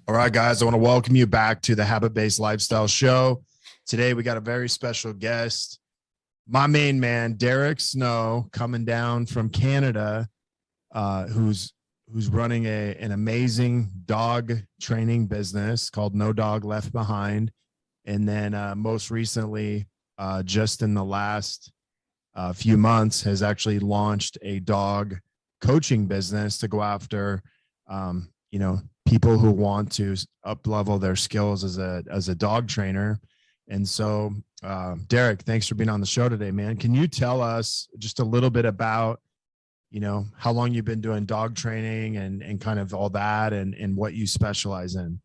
All right, guys, I want to welcome you back to the Habit-Based Lifestyle Show. Today, we got a very special guest, my main man, Derek Snow, coming down from Canada, who's running an amazing dog training business called No Dog Left Behind. And then most recently, just in the last few months, has actually launched a dog coaching business to go after, people who want to up level their skills as a dog trainer. And so, Derek, thanks for being on the show today, man. Can you tell us just a little bit about, how long you've been doing dog training and kind of all that and what you specialize in?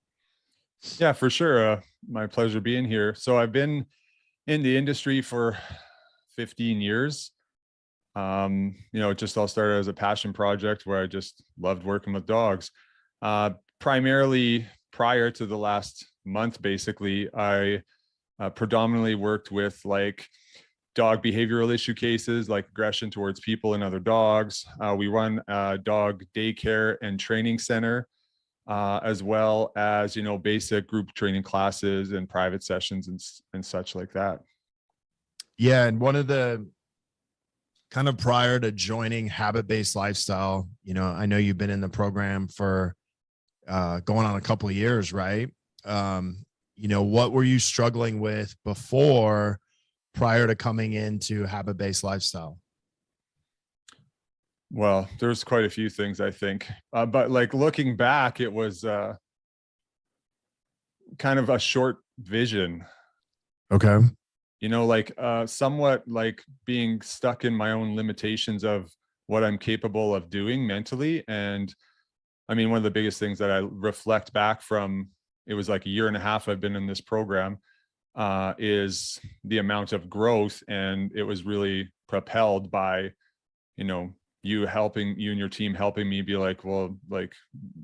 Yeah, for sure. My pleasure being here. So I've been in the industry for 15 years. It just all started as a passion project where I just loved working with dogs. Primarily prior to the last month, basically, I predominantly worked with like dog behavioral issue cases like aggression towards people and other dogs. We run a dog daycare and training center, as well as, basic group training classes and private sessions and such like that. Yeah. And one of the kind of prior to joining Habit-Based Lifestyle, I know you've been in the program for going on a couple of years, right? What were you struggling with before, prior to coming into Habit-Based Lifestyle? Well, there's quite a few things, I think, but like looking back, it was kind of a short vision. Okay. Somewhat like being stuck in my own limitations of what I'm capable of doing mentally. And I mean, one of the biggest things that I reflect back from, it was like a year and a half I've been in this program, is the amount of growth. And it was really propelled by, you and your team helping me be like, well, like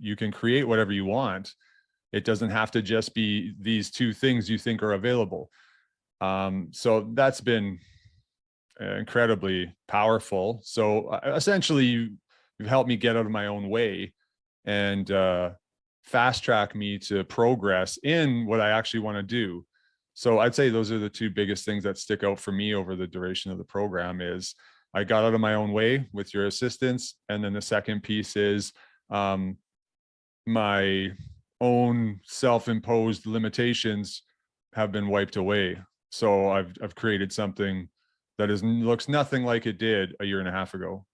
you can create whatever you want. It doesn't have to just be these two things you think are available. So that's been incredibly powerful. So essentially you've helped me get out of my own way and fast track me to progress in what I actually want to do. So I'd say those are the two biggest things that stick out for me over the duration of the program. Is I got out of my own way with your assistance. And then the second piece is my own self-imposed limitations have been wiped away. So I've created something that looks nothing like it did a year and a half ago.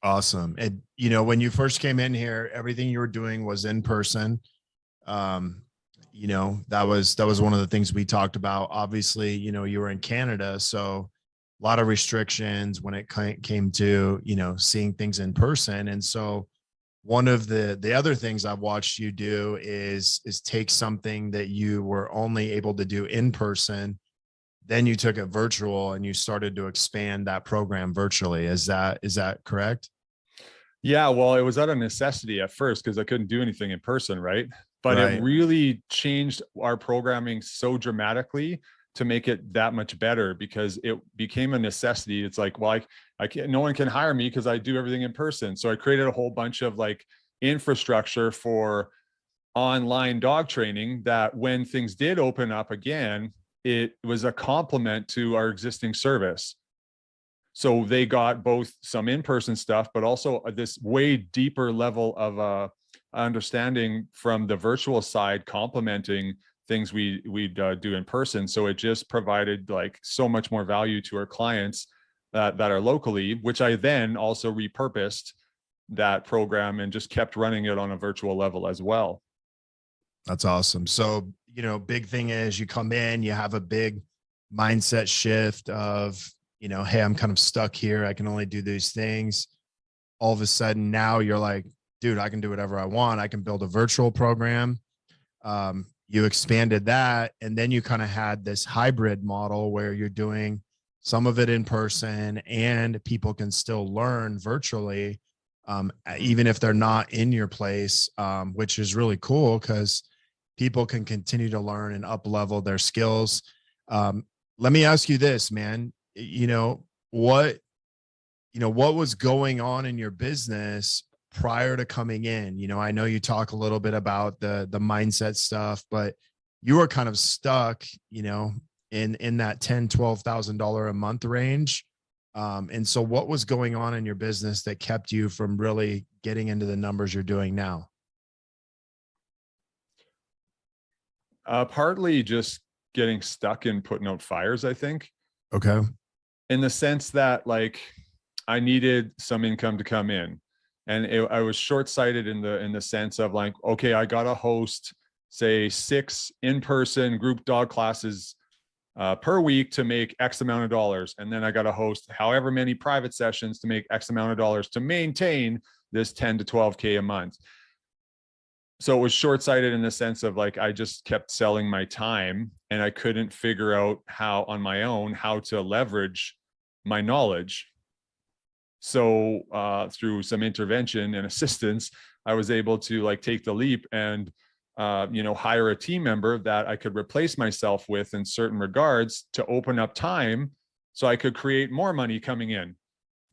Awesome. And, when you first came in here, everything you were doing was in person. That was one of the things we talked about. Obviously, you were in Canada, so a lot of restrictions when it came to, seeing things in person. And so one of the other things I've watched you do is take something that you were only able to do in person, then you took it virtual and you started to expand that program virtually. Is that correct? Yeah, well, it was out of necessity at first because I couldn't do anything in person, right? But Right. It really changed our programming so dramatically to make it that much better because it became a necessity. It's like, well, I can't, no one can hire me because I do everything in person. So I created a whole bunch of like infrastructure for online dog training that when things did open up again, it was a complement to our existing service. So they got both some in-person stuff, but also this way deeper level of understanding from the virtual side, complementing things we'd do in person. So it just provided like so much more value to our clients that are locally, which I then also repurposed that program and just kept running it on a virtual level as well. That's awesome. So, big thing is you come in, you have a big mindset shift of, hey, I'm kind of stuck here. I can only do these things. All of a sudden now you're like, dude, I can do whatever I want. I can build a virtual program. You expanded that. And then you kind of had this hybrid model where you're doing some of it in person and people can still learn virtually, even if they're not in your place, which is really cool because people can continue to learn and up level their skills. Let me ask you this, man. What was going on in your business prior to coming in, I know you talk a little bit about the mindset stuff, but you were kind of stuck, in that $10,000-12,000 a month range. And so what was going on in your business that kept you from really getting into the numbers you're doing now? Partly just getting stuck in putting out fires, I think. Okay. In the sense that like I needed some income to come in, and I was short-sighted in the sense of like, okay, I got to host say 6 in-person group dog classes per week to make X amount of dollars. And then I got to host however many private sessions to make X amount of dollars to maintain this 10 to 12K a month. So it was short-sighted in the sense of like, I just kept selling my time and I couldn't figure out how on my own, how to leverage my knowledge. So through some intervention and assistance, I was able to like take the leap and hire a team member that I could replace myself with in certain regards to open up time so I could create more money coming in.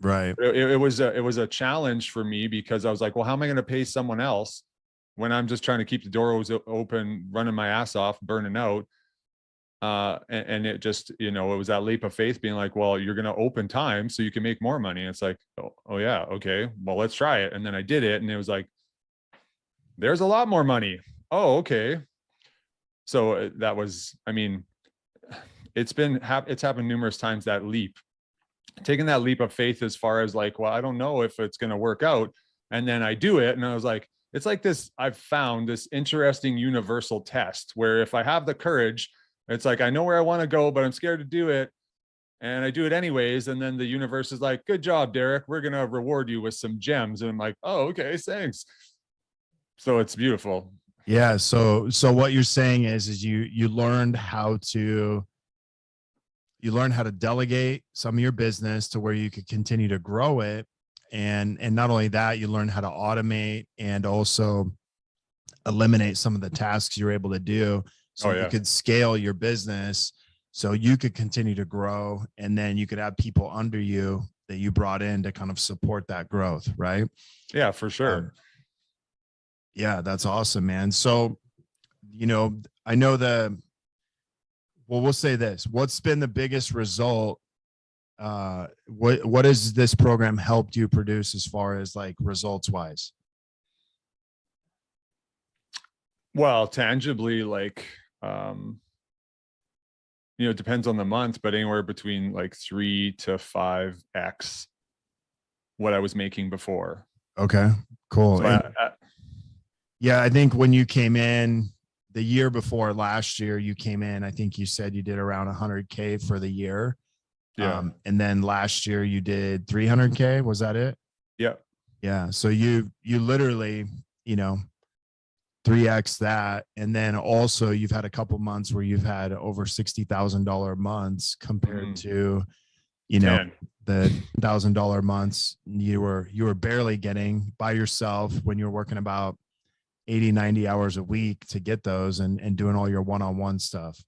Right. It was a challenge for me because I was like, well, how am I going to pay someone else when I'm just trying to keep the doors open, running my ass off, burning out? And it just, it was that leap of faith being like, well, you're going to open time so you can make more money. And it's like, oh yeah. Okay. Well, let's try it. And then I did it. And it was like, there's a lot more money. Oh, okay. So that was, it's happened numerous times, that leap, taking that leap of faith as far as like, well, I don't know if it's going to work out. And then I do it. And I was like, it's like this, I've found this interesting universal test where if I have the courage, it's like, I know where I want to go, but I'm scared to do it. And I do it anyways. And then the universe is like, good job, Derek. We're going to reward you with some gems. And I'm like, oh, okay, thanks. So it's beautiful. Yeah. So what you're saying is you learned how to delegate some of your business to where you could continue to grow it. And not only that, you learn how to automate and also eliminate some of the tasks you're able to do. So you could scale your business so you could continue to grow. And then you could have people under you that you brought in to kind of support that growth. Right. Yeah, for sure. Yeah, that's awesome, man. So, I know we'll say this. What's been the biggest result? What has this program helped you produce as far as like results wise? Well, tangibly, like, it depends on the month, but anywhere between like 3 to 5x what I was making before. Okay, cool. So yeah, I think when you came in the year before last year, you came in, I think you said you did around 100K for the year. Yeah. And then last year you did 300K. Was that it? Yeah. Yeah. So you literally, 3x that. And then also you've had a couple months where you've had over $60,000 months compared to, the $1,000 months you were barely getting by yourself when you were working about 80, 90 hours a week to get those and doing all your one-on-one stuff.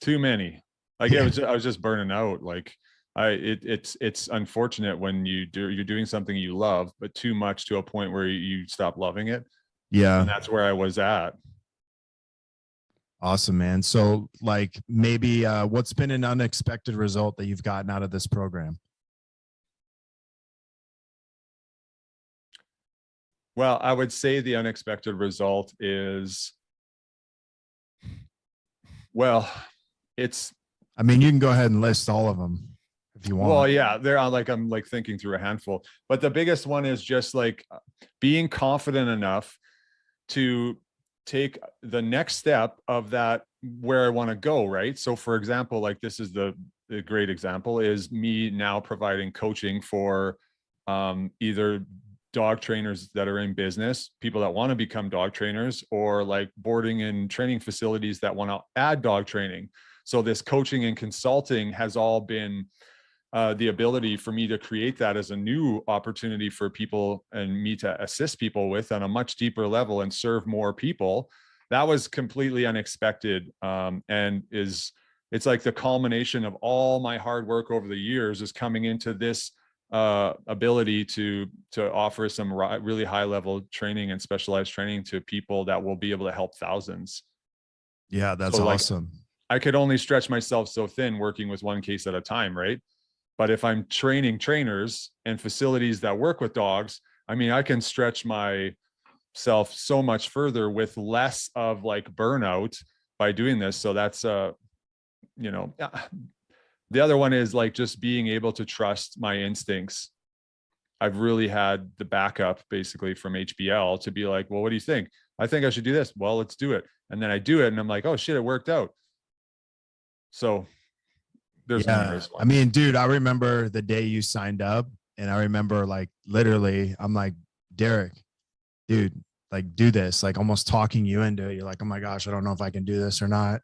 Too many. Like I was just burning out. Like it's unfortunate when you're doing something you love, but too much to a point where you stop loving it. Yeah. And that's where I was at. Awesome, man. So like maybe what's been an unexpected result that you've gotten out of this program? Well, I would say the unexpected result is, well, it's, I mean, you can go ahead and list all of them if you want. Well, yeah, they're like, I'm like thinking through a handful, but the biggest one is just like being confident enough to take the next step of that, where I want to go. Right. So for example, like this is the great example is me now providing coaching for either dog trainers that are in business, people that want to become dog trainers, or like boarding and training facilities that want to add dog training. So this coaching and consulting has all been the ability for me to create that as a new opportunity for people and me to assist people with on a much deeper level and serve more people. That was completely unexpected. And it's like the culmination of all my hard work over the years is coming into this ability to offer some really high level training and specialized training to people that will be able to help thousands. Yeah, that's So like awesome. I could only stretch myself so thin working with one case at a time, right? But if I'm training trainers and facilities that work with dogs, I mean, I can stretch myself so much further with less of like burnout by doing this. So that's you know, the other one is like just being able to trust my instincts. I've really had the backup basically from HBL to be like, well, what do you think? I think I should do this. Well, let's do it. And then I do it and I'm like, oh shit, it worked out. So there's Yeah. numerous I ones. mean, dude, I remember the day you signed up, and I remember like literally, I'm like, Derek, dude, like do this, like almost talking you into it. You're like, oh my gosh, I don't know if I can do this or not.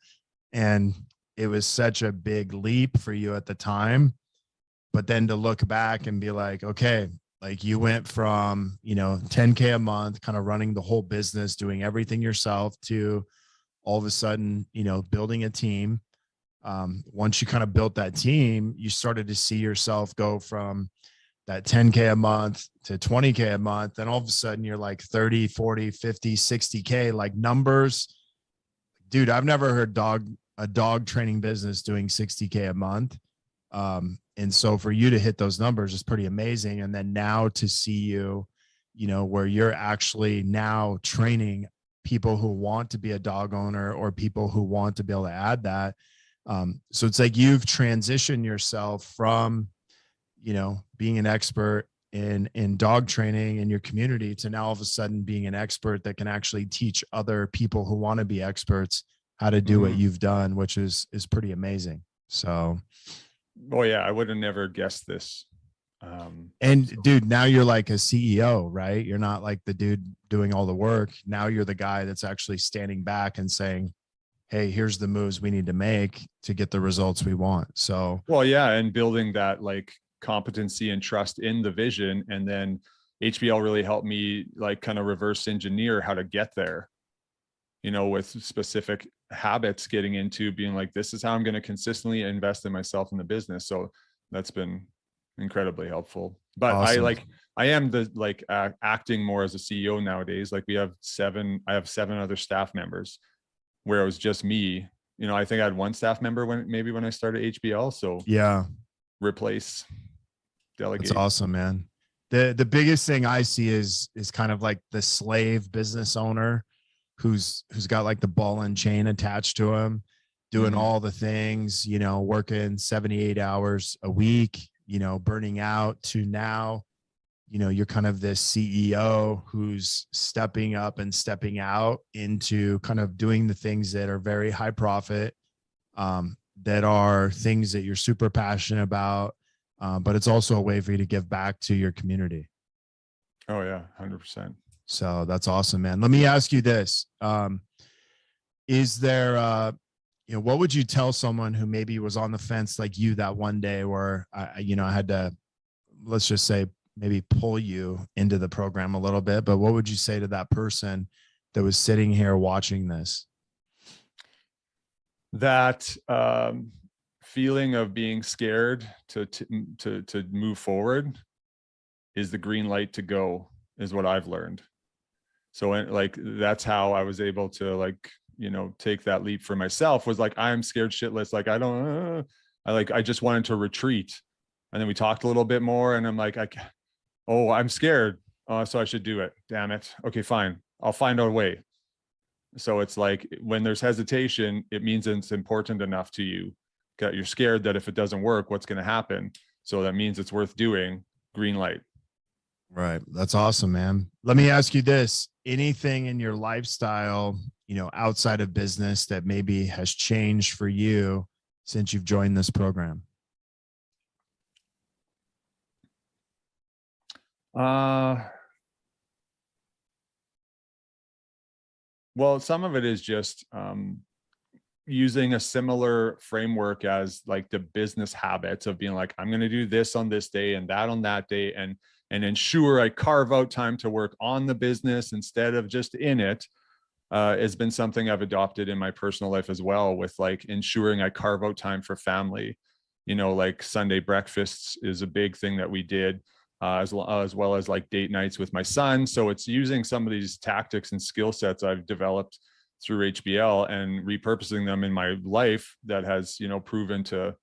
And it was such a big leap for you at the time. But then to look back and be like, okay, like you went from, 10K a month, kind of running the whole business, doing everything yourself, to all of a sudden, building a team. Once you kind of built that team, you started to see yourself go from that 10K a month to 20K a month. And all of a sudden you're like 30, 40, 50, 60K, like numbers. Dude, I've never heard a dog training business doing 60K a month. And so for you to hit those numbers is pretty amazing. And then now to see you, where you're actually now training people who want to be a dog owner or people who want to be able to add that. So it's like you've transitioned yourself from, being an expert in dog training in your community to now all of a sudden being an expert that can actually teach other people who want to be experts how to do what you've done, which is pretty amazing. So, oh yeah, I would have never guessed this. and So. dude, now you're like a CEO, right? You're not like the dude doing all the work. Now you're the guy that's actually standing back and saying, hey, here's the moves we need to make to get the results we want. So, well, yeah, and building that like competency and trust in the vision, and then HBL really helped me like kind of reverse engineer how to get there, with specific habits, getting into being like, this is how I'm going to consistently invest in myself in the business. So that's been incredibly helpful. But awesome. I am the like acting more as a CEO nowadays. Like I have 7 other staff members, where it was just me. I think I had 1 staff member when I started HBL. So Yeah, replace, delegate. that's awesome, man. The biggest thing I see is kind of like the slave business owner who's got like the ball and chain attached to him, doing all the things, working 78 hours a week, burning out, to now, you're kind of this CEO who's stepping up and stepping out into kind of doing the things that are very high profit, that are things that you're super passionate about. But it's also a way for you to give back to your community. Oh yeah, 100%. So that's awesome, man. Let me ask you this. Is there, what would you tell someone who maybe was on the fence like you that one day where I had to, let's just say, maybe pull you into the program a little bit, but what would you say to that person that was sitting here watching this? That feeling of being scared to move forward is the green light to go, is what I've learned. So like that's how I was able to like, take that leap for myself, was like, I'm scared shitless. Like I just wanted to retreat. And then we talked a little bit more and I'm like, I'm scared. So I should do it. Damn it. Okay, fine. I'll find out a way. So it's like when there's hesitation, it means it's important enough to you. You're scared that if it doesn't work, what's going to happen? So that means it's worth doing. Green light. Right. That's awesome, man. Let me ask you this. Anything in your lifestyle, outside of business that maybe has changed for you since you've joined this program? Well, some of it is just using a similar framework as like the business habits of being like, I'm going to do this on this day and that on that day, and ensure I carve out time to work on the business instead of just in it. Has been something I've adopted in my personal life as well, with like ensuring I carve out time for family. like Sunday breakfasts is a big thing that we did, as well as like date nights with my son. So it's using some of these tactics and skill sets I've developed through HBL and repurposing them in my life that has, proven to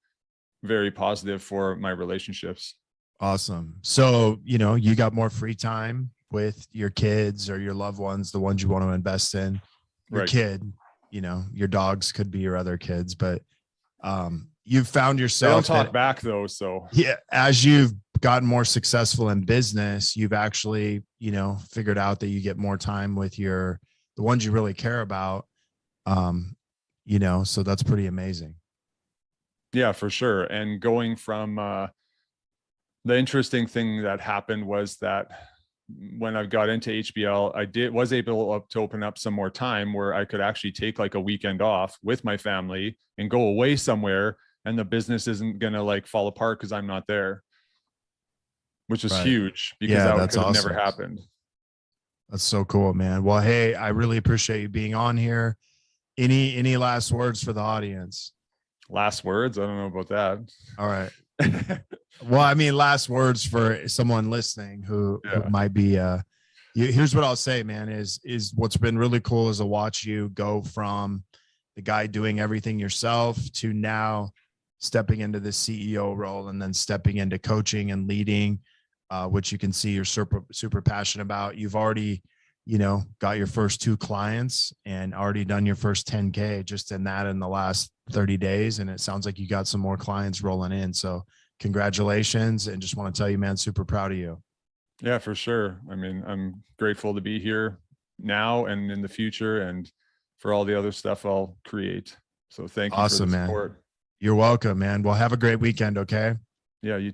very positive for my relationships. Awesome. So, you got more free time with your kids or your loved ones, the ones you want to invest in. Your Right. kid, your dogs could be your other kids, but you've found They yourself don't talk back though. So yeah, as you've gotten more successful in business, you've actually, figured out that you get more time with the ones you really care about. So that's pretty amazing. yeah, for sure. And going from the interesting thing that happened was that when I got into HBL, was able to open up some more time where I could actually take like a weekend off with my family and go away somewhere, and the business isn't going to like fall apart because I'm not there, which is Right. huge, because Yeah, that that's could have awesome. never happened. That's so cool, man. Well, hey, I really appreciate you being on here. Any last words for the audience? Last words? I don't know about that. All right. Well, I mean, last words for someone listening who might be here's what I'll say, man, is what's been really cool is to watch you go from the guy doing everything yourself to now stepping into the CEO role and then stepping into coaching and leading, which you can see you're super passionate about. You've already, got your first 2 clients and already done your first 10K just in the last 30 days. And it sounds like you got some more clients rolling in. So congratulations. And just want to tell you, man, super proud of you. Yeah, for sure. I mean, I'm grateful to be here now and in the future, and for all the other stuff I'll create. So thank you for the Awesome, man. support. You're welcome, man. Well, have a great weekend. Okay. Yeah, you